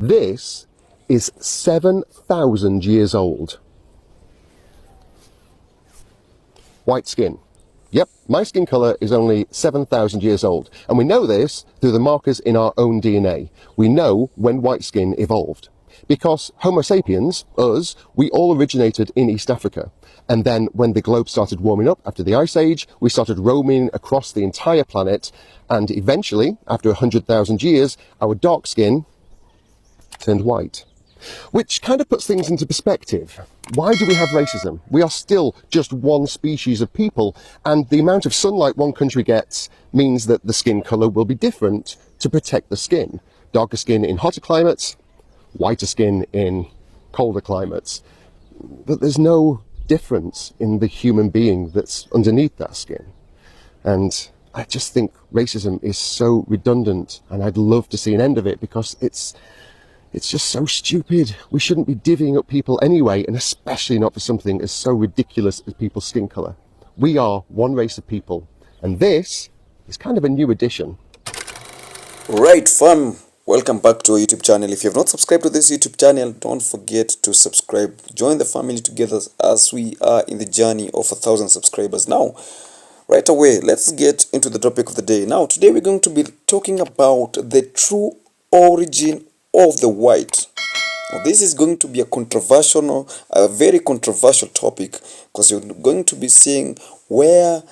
This is 7,000 years old. White skin. Yep, my skin colour is only 7,000 years old. And we know this through the markers in our own DNA. We know when white skin evolved. Because Homo sapiens, us, we all originated in East Africa. And then when the globe started warming up after the Ice Age, we started roaming across the entire planet. And eventually, after 100,000 years, our dark skin turned white. Which kind of puts things into perspective. Why do we have racism? We are still just one species of people, and the amount of sunlight one country gets means that the skin colour will be different to protect the skin. Darker skin in hotter climates, whiter skin in colder climates. But there's no difference in the human being that's underneath that skin. And I just think racism is so redundant, and I'd love to see an end of it because it's just so stupid. We shouldn't be divvying up people anyway, and especially not for something as so ridiculous as people's skin colour. We are one race of people, and this is kind of a new addition. Right, fam. Welcome back to our YouTube channel. If you have not subscribed to this YouTube channel, don't forget to subscribe. Join the family together as we are in the journey of 1,000 subscribers. Now, right away, let's get into the topic of the day. Now, today we're going to be talking about the true origin of the white. Now, this is going to be a very controversial topic, because you're going to be seeing where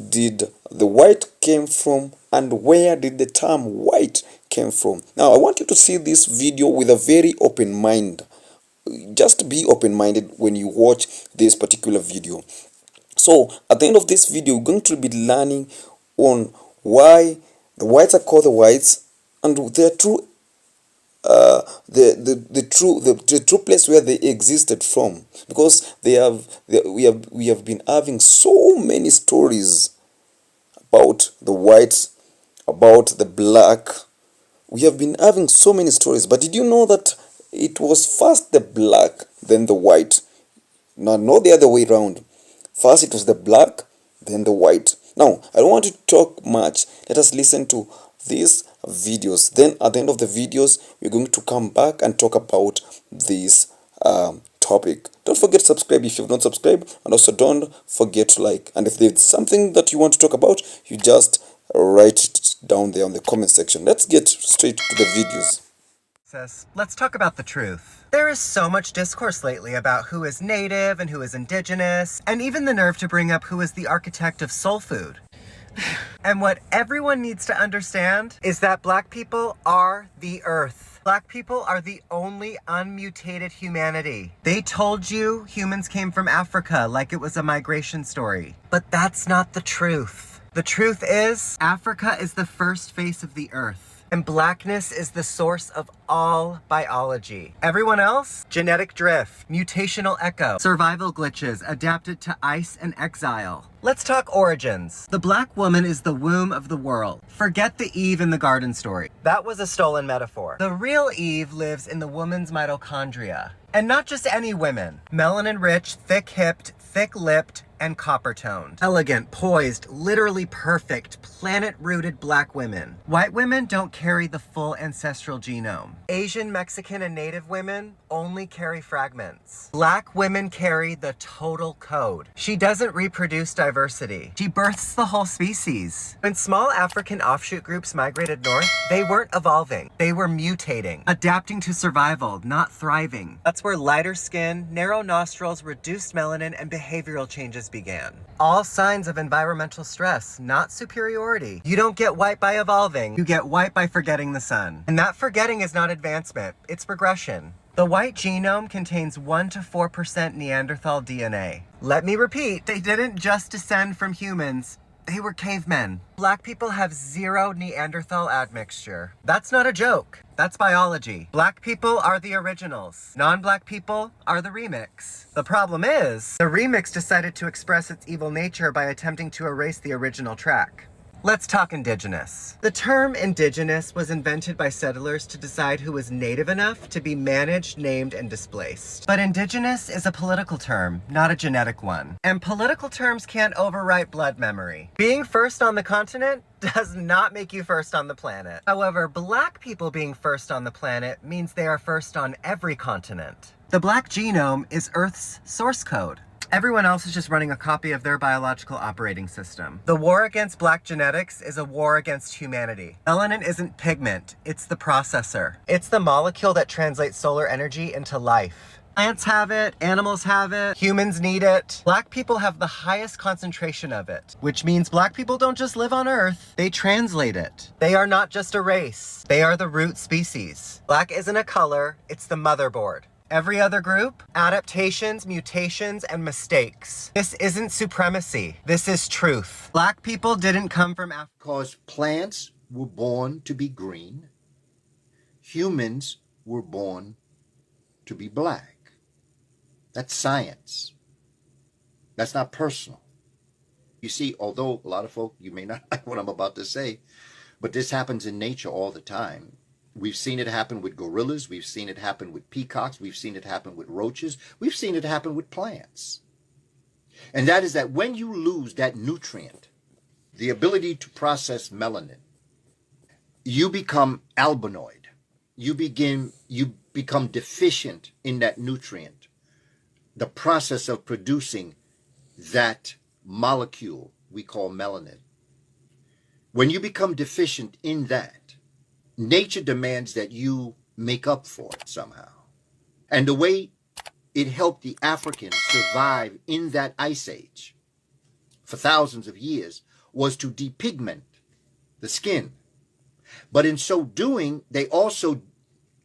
did the white came from and where did the term white came from. Now, I want you to see this video with a very open mind. Just be open-minded when you watch this particular video. So, at the end of this video, we're going to be learning on why the whites are called the whites and their true the true place where they existed from, because we have been having so many stories about the whites, about the black. We have been having so many stories, but did you know that it was first the black, then the white? Now, not the other way around. First it was the black, then the white. Now, I don't want to talk much. Let us listen to these videos. Then at the end of the videos, we're going to come back and talk about this topic. Don't forget to subscribe if you've not subscribed, and also don't forget to like. And if there's something that you want to talk about, you just write it down there on the comment section. Let's get straight to the videos. Let's talk about the truth. There is so much discourse lately about who is native and who is indigenous, and even the nerve to bring up who is the architect of soul food. And what everyone needs to understand is that black people are the earth. Black people are the only unmutated humanity. They told you humans came from Africa like it was a migration story. But that's not the truth. The truth is, Africa is the first face of the earth. And blackness is the source of all biology. Everyone else? Genetic drift, mutational echo, survival glitches adapted to ice and exile. Let's talk origins. The black woman is the womb of the world. Forget the Eve in the garden story. That was a stolen metaphor. The real Eve lives in the woman's mitochondria. And not just any women. Melanin-rich, thick-hipped, thick-lipped, and copper-toned. Elegant, poised, literally perfect, planet-rooted black women. White women don't carry the full ancestral genome. Asian, Mexican, and Native women only carry fragments. Black women carry the total code. She doesn't reproduce diversity. She births the whole species. When small African offshoot groups migrated north, they weren't evolving. They were mutating, adapting to survival, not thriving. That's where lighter skin, narrow nostrils, reduced melanin, and behavioral changes began. All signs of environmental stress, not superiority. You don't get white by evolving. You get white by forgetting the sun. And that forgetting is not advancement, it's regression. The white genome contains 1 to 4% Neanderthal DNA. Let me repeat, they didn't just descend from humans. They were cavemen. Black people have 0 Neanderthal admixture. That's not a joke. That's biology. Black people are the originals. Non-black people are the remix. The problem is, the remix decided to express its evil nature by attempting to erase the original track. Let's talk indigenous. The term indigenous was invented by settlers to decide who was native enough to be managed, named, and displaced. But indigenous is a political term, not a genetic one. And political terms can't overwrite blood memory. Being first on the continent does not make you first on the planet. However, black people being first on the planet means they are first on every continent. The black genome is Earth's source code. Everyone else is just running a copy of their biological operating system. The war against black genetics is a war against humanity. Melanin isn't pigment, it's the processor. It's the molecule that translates solar energy into life. Plants have it, animals have it, humans need it. Black people have the highest concentration of it, which means black people don't just live on Earth, they translate it. They are not just a race, they are the root species. Black isn't a color, it's the motherboard. Every other group, adaptations, mutations, and mistakes. This isn't supremacy. This is truth. Black people didn't come from Africa. Because plants were born to be green, humans were born to be black. That's science. That's not personal. You see, although a lot of folk, you may not like what I'm about to say, but this happens in nature all the time. We've seen it happen with gorillas. We've seen it happen with peacocks. We've seen it happen with roaches. We've seen it happen with plants. And that is that when you lose that nutrient, the ability to process melanin, you become albinoid. You become deficient in that nutrient. The process of producing that molecule we call melanin. When you become deficient in that, nature demands that you make up for it somehow. And the way it helped the Africans survive in that ice age for thousands of years was to depigment the skin. But in so doing, they also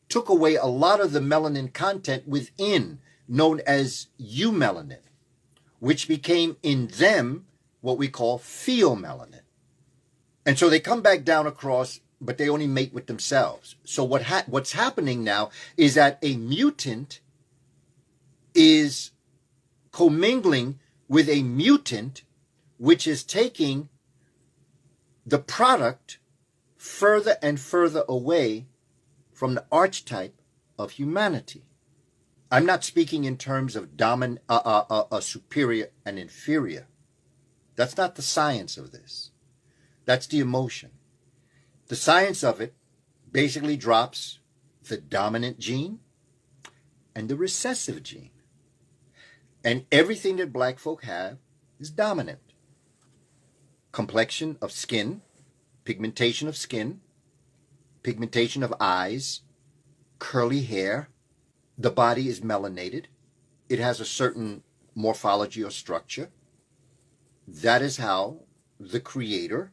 took away a lot of the melanin content within, known as eumelanin, which became in them what we call pheomelanin. And so they come back down across, but they only mate with themselves. So what's happening now is that a mutant is commingling with a mutant, which is taking the product further and further away from the archetype of humanity. I'm not speaking in terms of superior and inferior. That's not the science of this. That's the emotion. The science of it basically drops the dominant gene and the recessive gene. And everything that black folk have is dominant. Complexion of skin, pigmentation of skin, pigmentation of eyes, curly hair. The body is melanated. It has a certain morphology or structure. That is how the Creator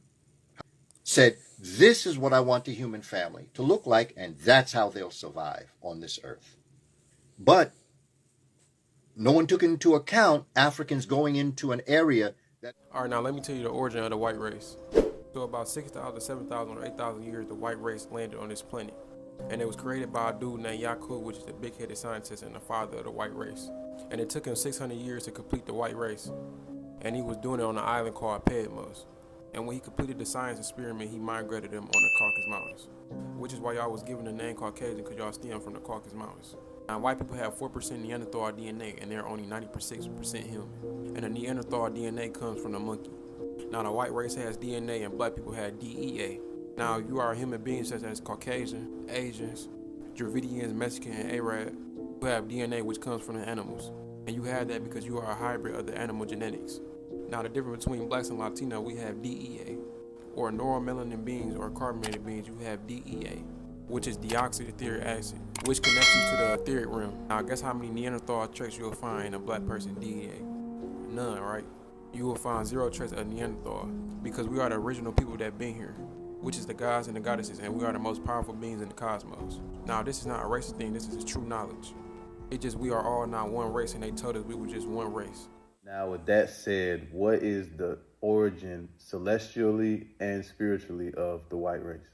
said, this is what I want the human family to look like, and that's how they'll survive on this earth. But no one took into account Africans going into an area that... All right, now let me tell you the origin of the white race. So about 6,000, 7,000, or 8,000 years, the white race landed on this planet. And it was created by a dude named Yakub, which is the big-headed scientist and the father of the white race. And it took him 600 years to complete the white race. And he was doing it on an island called Patmos. And when he completed the science experiment, he migrated them on the Caucasus Mountains, which is why y'all was given the name Caucasian, because y'all stem from the Caucasus Mountains. Now, white people have 4% Neanderthal DNA, and they're only 96% human. And the Neanderthal DNA comes from the monkey. Now, the white race has DNA, and black people have DEA. Now, you are human beings such as Caucasian, Asians, Dravidians, Mexican, and Arab, who have DNA which comes from the animals. And you have that because you are a hybrid of the animal genetics. Now, the difference between blacks and Latino, we have DEA, or neuromelanin beings or carbonated beings, you have DEA, which is deoxyetheric acid, which connects you to the etheric realm. Now, guess how many Neanderthal traits you'll find in a black person, DEA? None, right? You will find 0 traits of Neanderthal, because we are the original people that been here, which is the gods and the goddesses, and we are the most powerful beings in the cosmos. Now, this is not a racist thing, this is true knowledge. It's just we are all now one race, and they told us we were just one race. Now, with that said, what is the origin celestially and spiritually of the white race?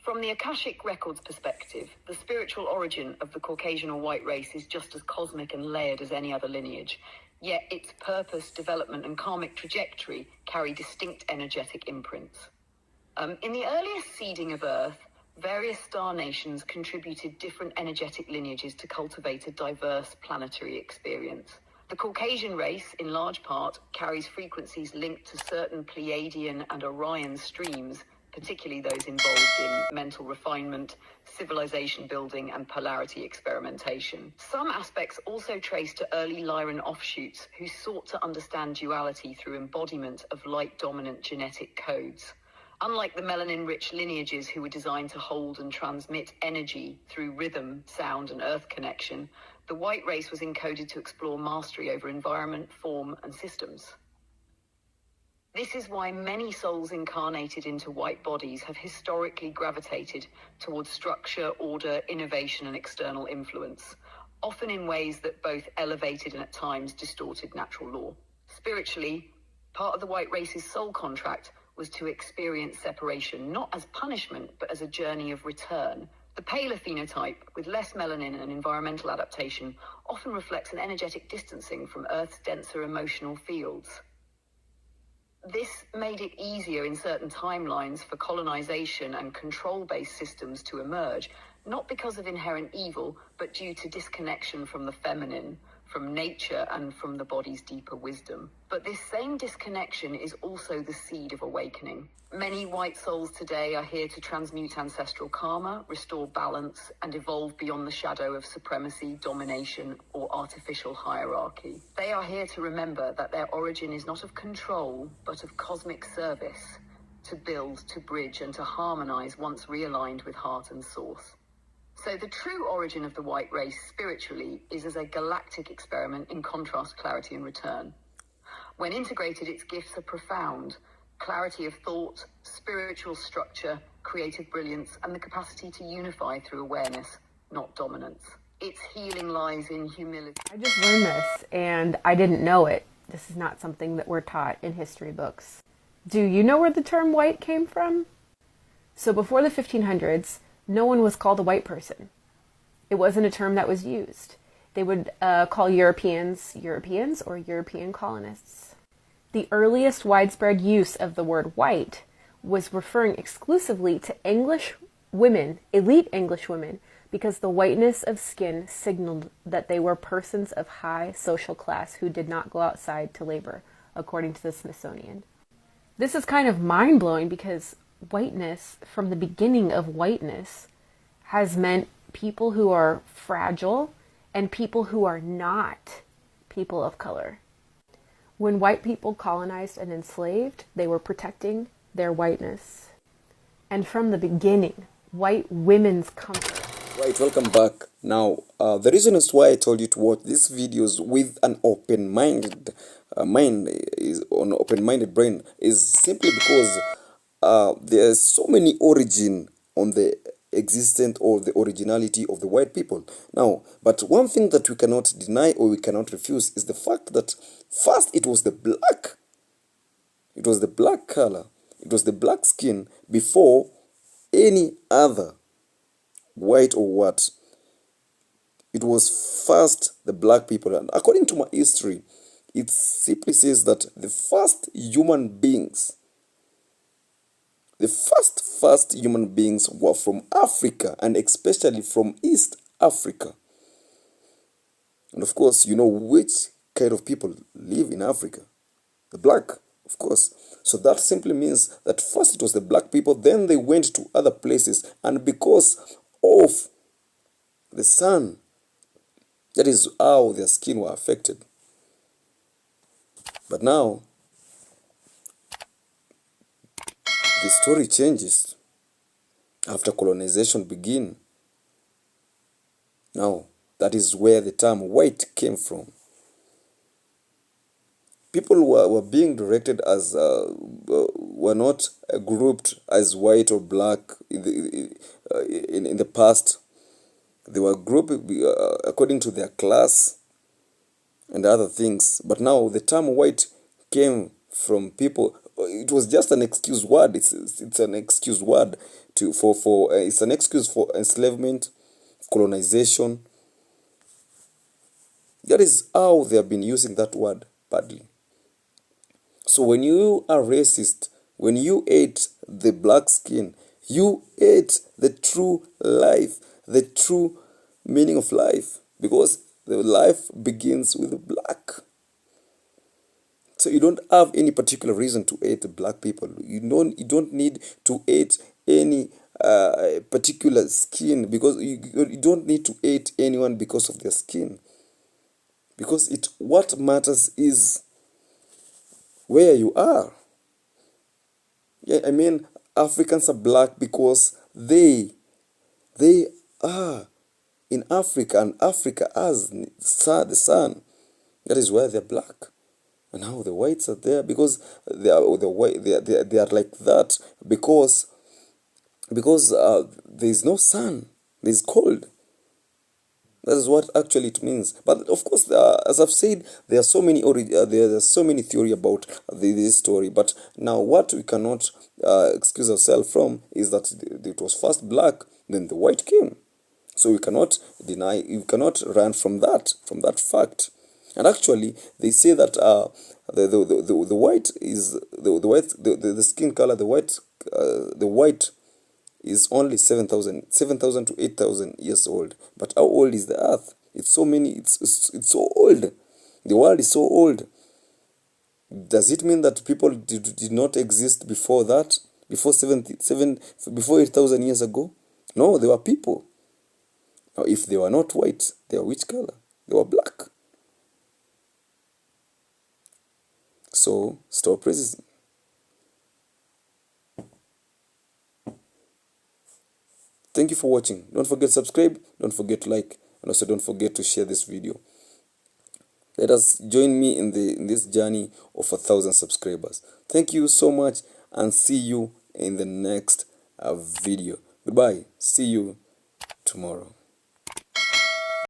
From the Akashic Records perspective, the spiritual origin of the Caucasian or white race is just as cosmic and layered as any other lineage. yet its purpose, development, and karmic trajectory carry distinct energetic imprints. In the earliest seeding of Earth, various star nations contributed different energetic lineages to cultivate a diverse planetary experience. The Caucasian race, in large part, carries frequencies linked to certain Pleiadian and Orion streams, particularly those involved in mental refinement, civilization building, and polarity experimentation. Some aspects also trace to early Lyran offshoots who sought to understand duality through embodiment of light-dominant genetic codes. Unlike the melanin-rich lineages who were designed to hold and transmit energy through rhythm, sound, and earth connection, the white race was encoded to explore mastery over environment, form, and systems. This is why many souls incarnated into white bodies have historically gravitated towards structure, order, innovation, and external influence, often in ways that both elevated and at times distorted natural law. Spiritually, part of the white race's soul contract was to experience separation, not as punishment, but as a journey of return. The paler phenotype, with less melanin and environmental adaptation, often reflects an energetic distancing from Earth's denser emotional fields. This made it easier in certain timelines for colonization and control-based systems to emerge, not because of inherent evil, but due to disconnection from the feminine, from nature, and from the body's deeper wisdom. But this same disconnection is also the seed of awakening. Many white souls today are here to transmute ancestral karma, restore balance, and evolve beyond the shadow of supremacy, domination, or artificial hierarchy. They are here to remember that their origin is not of control, but of cosmic service, to build, to bridge, and to harmonize once realigned with heart and source. So the true origin of the white race spiritually is as a galactic experiment, in contrast, clarity and return. When integrated, its gifts are profound: clarity of thought, spiritual structure, creative brilliance, and the capacity to unify through awareness, not dominance. Its healing lies in humility. I just learned this, and I didn't know it. This is not something that we're taught in history books. Do you know where the term white came from? So before the 1500s, no one was called a white person. It wasn't a term that was used. They would call Europeans Europeans or European colonists. The earliest widespread use of the word white was referring exclusively to English women, elite English women, because the whiteness of skin signaled that they were persons of high social class who did not go outside to labor, according to the Smithsonian. This is kind of mind-blowing because whiteness, from the beginning of whiteness, has meant people who are fragile and people who are not people of color. When white people colonized and enslaved, they were protecting their whiteness. And from the beginning, white women's comfort. Right, welcome back. Now, the reason is why I told you to watch these videos with an open-minded open-minded brain is simply because there's so many origin on the existence or the originality of the white people. Now, but one thing that we cannot deny or we cannot refuse is the fact that first it was the black color, it was the black skin before any other white or what. It was first the black people, and according to my history, it simply says that the first human beings were from Africa, and especially from East Africa. And of course, you know which kind of people live in Africa. The black, of course. So that simply means that first it was the black people, then they went to other places, and because of the sun, that is how their skin were affected. But now, the story changes after colonization began. Now, that is where the term white came from. People were being directed as, were not grouped as white or black in the past. They were grouped according to their class and other things. But now the term white came from people. It was just an excuse word. It's an excuse word it's an excuse for enslavement, colonization, That is how they have been using that word badly. So when you are racist, when you hate the black skin, you hate the true life, the true meaning of life, because the life begins with the black. So you don't have any particular reason to hate the black people. You don't need to hate any particular skin, because you don't need to hate anyone because of their skin. Because what matters is where you are. Yeah, I mean, Africans are black because they are in Africa, and Africa has the sun. That is why they're black. And now the whites are there because they are the white. They are like that because there is no sun. There is cold. That is what actually it means. But of course, as I've said, there are so many there are so many theory about this story. But now, what we cannot excuse ourselves from is that it was first black, then the white came. So we cannot deny, you cannot run from that fact. And actually, they say that the white is the skin color, the white is only 7,000 to 8,000 years old. But how old is the earth? It's so many, it's so old. The world is so old. Does it mean that people did not exist before that? Before 8,000 years ago? No, there were people. Now, if they were not white, they were which color? They were black. So, stop racism. Thank you for watching. Don't forget to subscribe, don't forget to like, and also don't forget to share this video. Let us join me in this journey of 1,000 subscribers. Thank you so much, and see you in the next video. Goodbye. See you tomorrow.